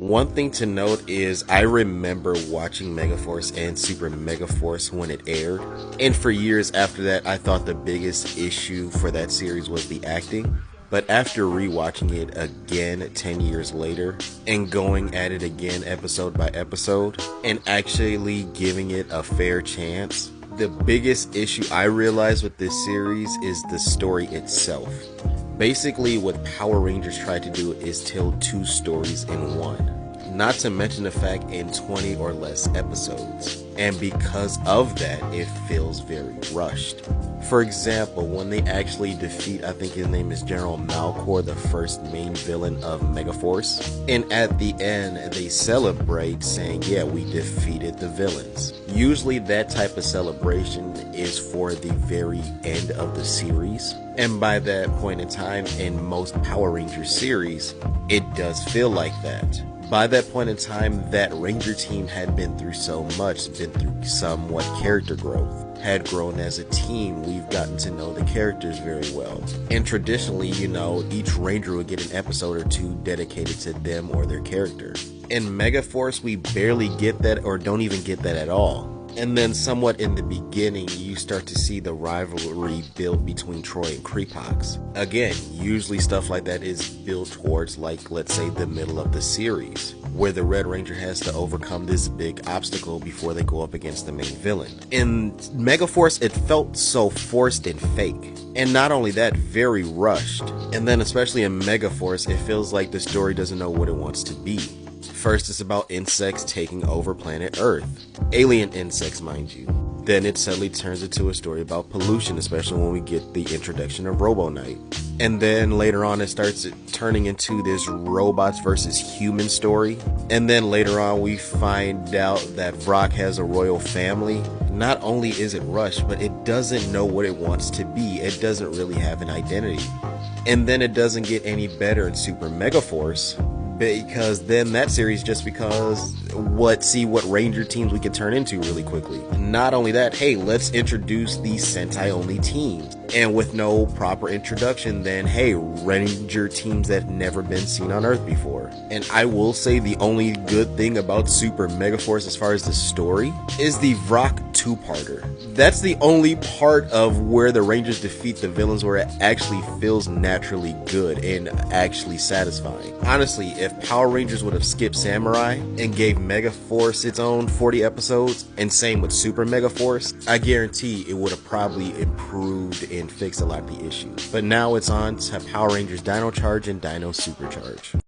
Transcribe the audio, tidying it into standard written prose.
One thing to note is I remember watching Megaforce and Super Megaforce when it aired, and for years after that I thought the biggest issue for that series was the acting. But after rewatching it again 10 years later and going at it again episode by episode and actually giving it a fair chance, the biggest issue I realized with this series is the story itself. Basically, what Power Rangers tried to do is tell two stories in one. Not to mention the fact in 20 or less episodes. And because of that, it feels very rushed. For example, when they actually defeat, I think his name is General Malcor, the first main villain of Megaforce. And at the end, they celebrate saying, yeah, we defeated the villains. Usually that type of celebration is for the very end of the series. And by that point in time, in most Power Rangers series, it does feel like that. By that point in time, that Ranger team had been through so much, been through somewhat character growth, had grown as a team. We've gotten to know the characters very well. And traditionally, each Ranger would get an episode or two dedicated to them or their character. In Megaforce, we barely get that or don't even get that at all. And then somewhat in the beginning, you start to see the rivalry build between Troy and Creepox. Again, usually stuff like that is built towards, let's say, the middle of the series, where the Red Ranger has to overcome this big obstacle before they go up against the main villain. In Megaforce, it felt so forced and fake. And not only that, very rushed. And then especially in Megaforce, it feels like the story doesn't know what it wants to be. First, it's about insects taking over planet Earth. Alien insects, mind you. Then it suddenly turns into a story about pollution, especially when we get the introduction of Robo Knight. And then later on, it starts turning into this robots versus human story. And then later on, we find out that Vrock has a royal family. Not only is it rushed, but it doesn't know what it wants to be. It doesn't really have an identity. And then it doesn't get any better in Super Megaforce, because then that series just becomes what Ranger teams we can turn into really quickly. Not only that, hey, let's introduce these Sentai only teams. And with no proper introduction, then hey, Ranger teams that never been seen on Earth before. And I will say the only good thing about Super Megaforce as far as the story is the Vrock two-parter. That's the only part of where the Rangers defeat the villains where it actually feels naturally good and actually satisfying. Honestly, if Power Rangers would have skipped Samurai and gave Megaforce its own 40 episodes, and same with Super Megaforce, I guarantee it would have probably improved and fixed a lot of the issues. But now it's on to Power Rangers Dino Charge and Dino Supercharge.